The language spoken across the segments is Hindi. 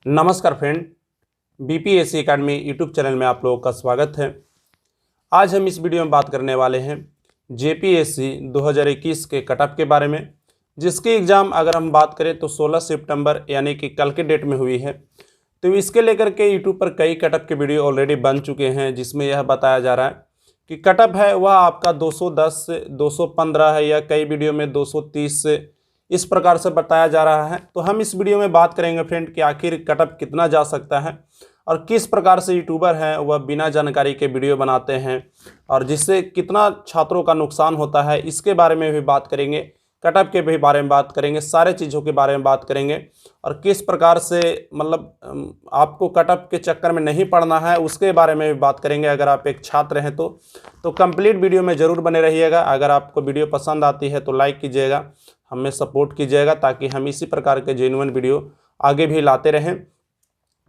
नमस्कार friend, BPSC academy YouTube channel में आप लोगों का स्वागत है। आज हम इस वीडियो में बात करने वाले हैं जेपीएससी 2021 के कटऑफ के बारे में, जिसकी एग्ज़ाम अगर हम बात करें तो 16 सितंबर यानी कि कल के डेट में हुई है। तो इसके लेकर के यूट्यूब पर कई कटऑफ के वीडियो ऑलरेडी बन चुके हैं, जिसमें यह बताया जा रहा है कि कटऑफ है वह आपका 210 से 215 है, या कई वीडियो में 230 से इस प्रकार से बताया जा रहा है। तो हम इस वीडियो में बात करेंगे फ्रेंड कि आखिर कटऑफ कितना जा सकता है और किस प्रकार से यूट्यूबर हैं वह बिना जानकारी के वीडियो बनाते हैं और जिससे कितना छात्रों का नुकसान होता है, इसके बारे में भी बात करेंगे। कटऑफ के भी बारे में बात करेंगे, सारे चीज़ों के बारे में बात करेंगे और किस प्रकार से मतलब आपको कटऑफ के चक्कर में नहीं पड़ना है उसके बारे में भी बात करेंगे। अगर आप एक छात्र हैं तो कंप्लीट वीडियो में ज़रूर बने रहिएगा। अगर आपको वीडियो पसंद आती है तो लाइक कीजिएगा, हमें सपोर्ट कीजिएगा ताकि हम इसी प्रकार के जेन्युइन वीडियो आगे भी लाते रहें।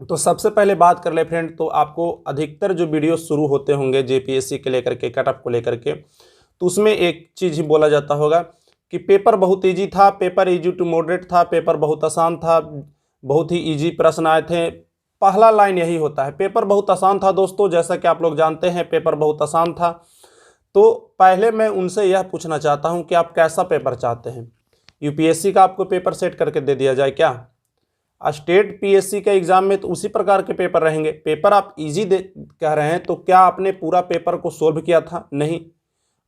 तो सबसे पहले बात कर ले फ्रेंड, तो आपको अधिकतर जो वीडियो शुरू होते होंगे जेपीएससी के लेकर के, कटऑफ को लेकर के, तो उसमें एक चीज़ ही बोला जाता होगा कि पेपर बहुत इजी था, पेपर इजी टू मॉडरेट था, पेपर बहुत आसान था, बहुत ही इजी प्रश्न आए थे। पहला लाइन यही होता है, पेपर बहुत आसान था। दोस्तों, जैसा कि आप लोग जानते हैं पेपर बहुत आसान था। तो पहले मैं उनसे यह पूछना चाहता हूं कि आप कैसा पेपर चाहते हैं? यूपीएससी का आपको पेपर सेट करके दे दिया जाए क्या? स्टेट पीएससी के एग्ज़ाम में तो उसी प्रकार के पेपर रहेंगे। पेपर आप इजी दे कह रहे हैं, तो क्या आपने पूरा पेपर को सोल्व किया था? नहीं,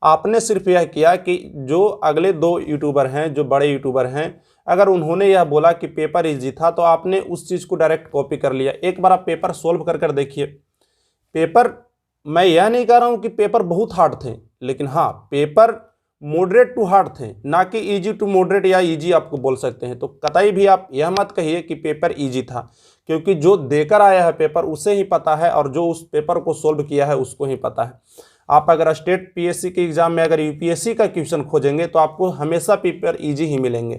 आपने सिर्फ यह किया कि जो अगले दो यूट्यूबर हैं, जो बड़े यूट्यूबर हैं, अगर उन्होंने यह बोला कि पेपर इजी था तो आपने उस चीज़ को डायरेक्ट कॉपी कर लिया। एक बार आप पेपर सोल्व कर देखिए। पेपर, मैं यह नहीं कह रहा हूँ कि पेपर बहुत हार्ड थे, लेकिन हाँ, पेपर मॉडरेट टू हार्ड थे, ना कि इजी टू मॉडरेट या इजी आपको बोल सकते हैं। तो कतई भी आप यह मत कहिए कि पेपर इजी था, क्योंकि जो देकर आया है पेपर उसे ही पता है और जो उस पेपर को सोल्व किया है उसको ही पता है। आप अगर स्टेट पीएससी के एग्ज़ाम में अगर यूपीएससी का क्वेश्चन खोजेंगे तो आपको हमेशा पेपर इजी ही मिलेंगे।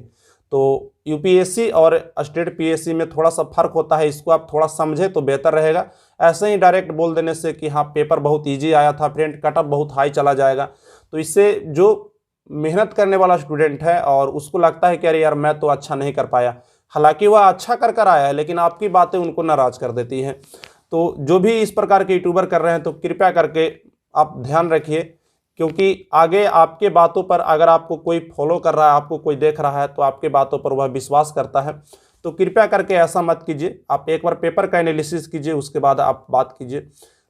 तो यूपीएससी और स्टेट पीएससी में थोड़ा सा फर्क होता है, इसको आप थोड़ा समझे तो बेहतर रहेगा। ऐसे ही डायरेक्ट बोल देने से कि हाँ पेपर बहुत ईजी आया था फ्रेंड, कटऑफ बहुत हाई चला जाएगा, तो इससे जो मेहनत करने वाला स्टूडेंट है और उसको लगता है कि अरे यार मैं तो अच्छा नहीं कर पाया, हालांकि वह अच्छा कर आया है लेकिन आपकी बातें उनको नाराज़ कर देती हैं। तो जो भी इस प्रकार के यूट्यूबर कर रहे हैं तो कृपया करके आप ध्यान रखिए, क्योंकि आगे आपके बातों पर अगर आपको कोई फॉलो कर रहा है, आपको कोई देख रहा है तो आपके बातों पर वह विश्वास करता है। तो कृपया करके ऐसा मत कीजिए। आप एक बार पेपर का एनालिसिस कीजिए, उसके बाद आप बात कीजिए।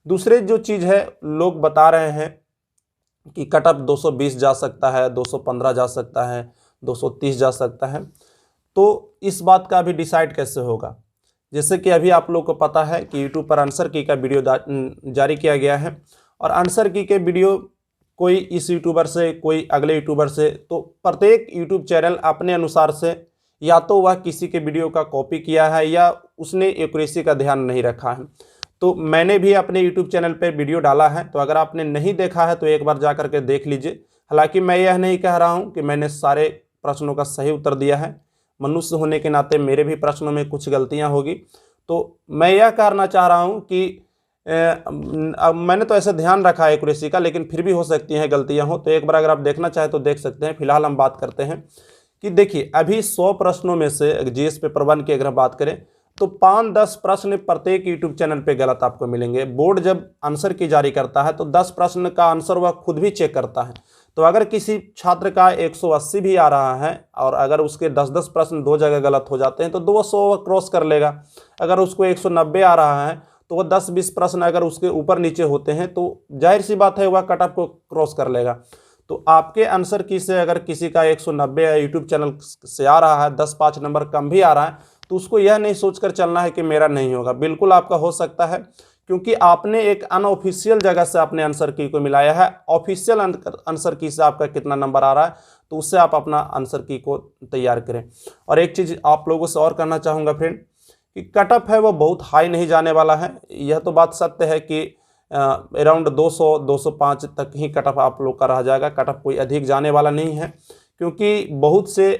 दूसरे जो चीज़ है, लोग बता रहे हैं कि कटऑफ 220 जा सकता है, 215 जा सकता है, 230 जा सकता है। तो इस बात का भी डिसाइड कैसे होगा? जैसे कि अभी आप लोग को पता है कि यूट्यूब पर आंसर की का वीडियो जारी किया गया है और आंसर की के वीडियो कोई इस यूट्यूबर से, कोई अगले यूट्यूबर से, तो प्रत्येक यूट्यूब चैनल अपने अनुसार से या तो वह किसी के वीडियो का कॉपी किया है या उसने एक्यूरेसी का ध्यान नहीं रखा है। तो मैंने भी अपने यूट्यूब चैनल पर वीडियो डाला है, तो अगर आपने नहीं देखा है तो एक बार जा करके देख लीजिए। हालांकि मैं यह नहीं कह रहा हूँ कि मैंने सारे प्रश्नों का सही उत्तर दिया है, मनुष्य होने के नाते मेरे भी प्रश्नों में कुछ गलतियाँ होगी। तो मैं यह कहना चाह रहा हूँ कि मैंने तो ऐसे ध्यान रखा है एक्यूरेसी का, लेकिन फिर भी हो सकती हैं गलतियां हो, तो एक बार अगर आप देखना चाहें तो देख सकते हैं। फिलहाल हम बात करते हैं कि देखिए, अभी 100 प्रश्नों में से जीएस पेपर 1 की अगर बात करें तो 5-10 प्रश्न प्रत्येक यूट्यूब चैनल पे गलत आपको मिलेंगे। बोर्ड जब आंसर की जारी करता है तो 10 प्रश्न का आंसर वह खुद भी चेक करता है। तो अगर किसी छात्र का 180 भी आ रहा है और अगर उसके 10-10 प्रश्न 2 जगह गलत हो जाते हैं तो 200 वह क्रॉस कर लेगा। अगर उसको 190 आ रहा है तो वह 10-20 प्रश्न अगर उसके ऊपर नीचे होते हैं तो जाहिर सी बात है वह कटऑफ को क्रॉस कर लेगा। तो आपके आंसर की से अगर किसी का 190 यूट्यूब चैनल से आ रहा है, 10-5 नंबर कम भी आ रहा है, तो उसको यह नहीं सोचकर चलना है कि मेरा नहीं होगा। बिल्कुल आपका हो सकता है, क्योंकि आपने एक अनऑफिशियल जगह से अपने आंसर की को मिलाया है। ऑफिशियल आंसर की से आपका कितना नंबर आ रहा है तो उससे आप अपना आंसर की को तैयार करें। और एक चीज़ आप लोगों से और कहना चाहूँगा फ्रेंड कि कटऑफ है वो बहुत हाई नहीं जाने वाला है। यह तो बात सत्य है कि अराउंड 200-205 तक ही कटऑफ आप लोग का रह जाएगा। कटऑफ कोई अधिक जाने वाला नहीं है, क्योंकि बहुत से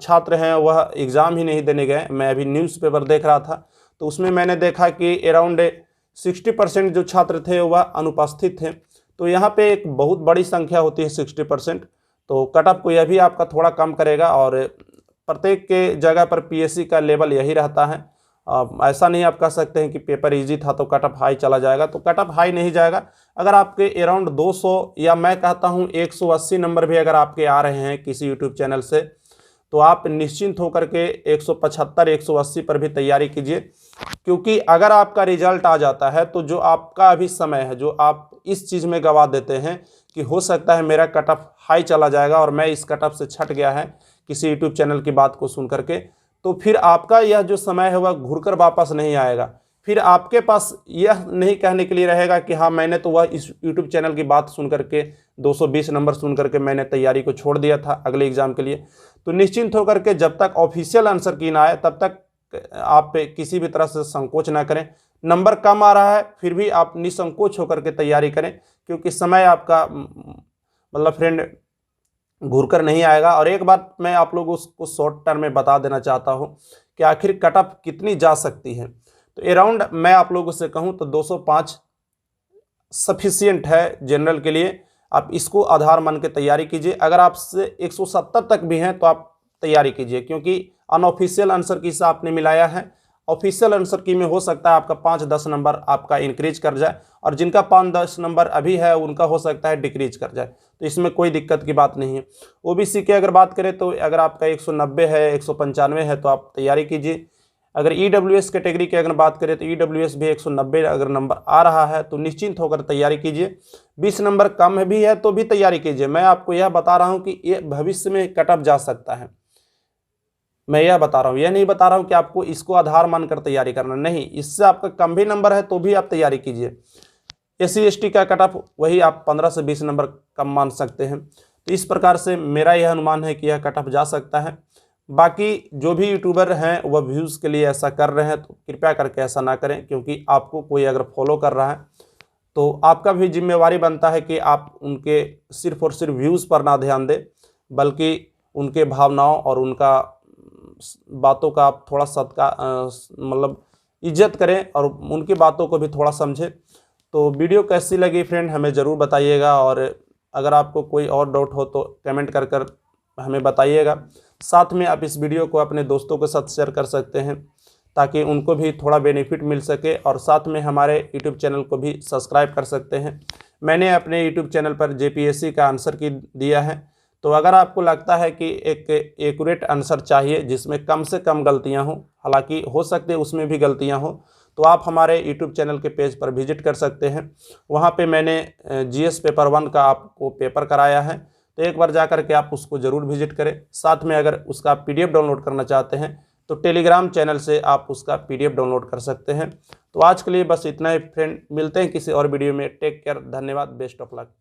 छात्र हैं वह एग्ज़ाम ही नहीं देने गए। मैं अभी न्यूज़पेपर देख रहा था तो उसमें मैंने देखा कि अराउंड 60% जो छात्र थे वह अनुपस्थित थे। तो यहाँ पे एक बहुत बड़ी संख्या होती है 60%। तो कटऑफ को यह भी आपका थोड़ा कम करेगा और प्रत्येक के जगह पर पीएससी का लेवल यही रहता है ऐसा नहीं आप कह सकते हैं कि पेपर इजी था तो कट ऑफ हाई चला जाएगा, तो कट ऑफ हाई नहीं जाएगा। अगर आपके अराउंड 200 या मैं कहता हूं 180 नंबर भी अगर आपके आ रहे हैं किसी यूट्यूब चैनल से, तो आप निश्चिंत होकर के 175 180 पर भी तैयारी कीजिए। क्योंकि अगर आपका रिजल्ट आ जाता है तो जो आपका अभी समय है, जो आप इस चीज़ में गवा देते हैं कि हो सकता है मेरा कट ऑफ हाई चला जाएगा और मैं इस कट ऑफ से छट गया है किसी यूट्यूब चैनल की बात को सुन करके, तो फिर आपका यह जो समय है वह घुरकर वापस नहीं आएगा। फिर आपके पास यह नहीं कहने के लिए रहेगा कि हाँ मैंने तो वह इस यूट्यूब चैनल की बात सुन करके 220 नंबर सुन करके मैंने तैयारी को छोड़ दिया था अगले एग्जाम के लिए। तो निश्चिंत होकर के जब तक ऑफिशियल आंसर की ना आए तब तक आप किसी भी तरह से संकोच ना करें। नंबर कम आ रहा है फिर भी आप निसंकोच होकर के तैयारी करें, क्योंकि समय आपका मतलब फ्रेंड घूर कर नहीं आएगा। और एक बात मैं आप लोगों को शॉर्ट टर्म में बता देना चाहता हूं कि आखिर कट ऑफ कितनी जा सकती है। तो अराउंड मैं आप लोगों से कहूं तो 205 सफिशिएंट है जनरल के लिए। आप इसको आधार मान के तैयारी कीजिए। अगर आपसे 170 तक भी हैं तो आप तैयारी कीजिए, क्योंकि अनऑफिशियल आंसर की से आपने मिलाया है। ऑफिशियल आंसर की में हो सकता है आपका 5-10 नंबर आपका इंक्रीज कर जाए, और जिनका 5-10 नंबर अभी है उनका हो सकता है डिक्रीज कर जाए, तो इसमें कोई दिक्कत की बात नहीं है। ओबीसी की अगर बात करें तो अगर आपका 190 है 195 है तो आप तैयारी कीजिए। अगर ईडब्ल्यूएस कैटेगरी की अगर बात करें तो ईडब्ल्यूएस भी 190 अगर नंबर आ रहा है तो निश्चिंत होकर तैयारी कीजिए। 20 नंबर कम भी है तो भी तैयारी कीजिए। मैं आपको यह बता रहा हूँ कि ये भविष्य में कट ऑफ जा सकता है, मैं यह बता रहा हूँ, यह नहीं बता रहा हूँ कि आपको इसको आधार मानकर तैयारी करना, नहीं, इससे आपका कम भी नंबर है तो भी आप तैयारी कीजिए। एससी एसटी का कट ऑफ वही आप 15 से 20 नंबर कम मान सकते हैं। तो इस प्रकार से मेरा यह अनुमान है कि यह कट ऑफ जा सकता है। बाकी जो भी यूट्यूबर हैं वह व्यूज़ के लिए ऐसा कर रहे हैं तो कृपया करके ऐसा ना करें, क्योंकि आपको कोई अगर फॉलो कर रहा है तो आपका भी जिम्मेवारी बनता है कि आप उनके सिर्फ और सिर्फ व्यूज़ पर ना ध्यान दें, बल्कि उनके भावनाओं और उनका बातों का आप थोड़ा मतलब इज्जत करें और उनकी बातों को भी थोड़ा समझें। तो वीडियो कैसी लगी फ्रेंड हमें ज़रूर बताइएगा, और अगर आपको कोई और डाउट हो तो कमेंट कर हमें बताइएगा। साथ में आप इस वीडियो को अपने दोस्तों के साथ शेयर कर सकते हैं ताकि उनको भी थोड़ा बेनिफिट मिल सके, और साथ में हमारे यूट्यूब चैनल को भी सब्सक्राइब कर सकते हैं। मैंने अपने यूट्यूब चैनल पर जेपीएससी का आंसर की दिया है, तो अगर आपको लगता है कि एक एक्यूरेट आंसर चाहिए जिसमें कम से कम गलतियां हों, हालांकि हो सकते हैं उसमें भी गलतियां हों, तो आप हमारे यूट्यूब चैनल के पेज पर विजिट कर सकते हैं। वहां पे मैंने जीएस पेपर 1 का आपको पेपर कराया है, तो एक बार जा कर के आप उसको ज़रूर विजिट करें। साथ में अगर उसका पीडीएफ डाउनलोड करना चाहते हैं तो टेलीग्राम चैनल से आप उसका पीडीएफ डाउनलोड कर सकते हैं। तो आज के लिए बस इतना ही फ्रेंड, मिलते हैं किसी और वीडियो में। टेक केयर, धन्यवाद, बेस्ट ऑफ लक।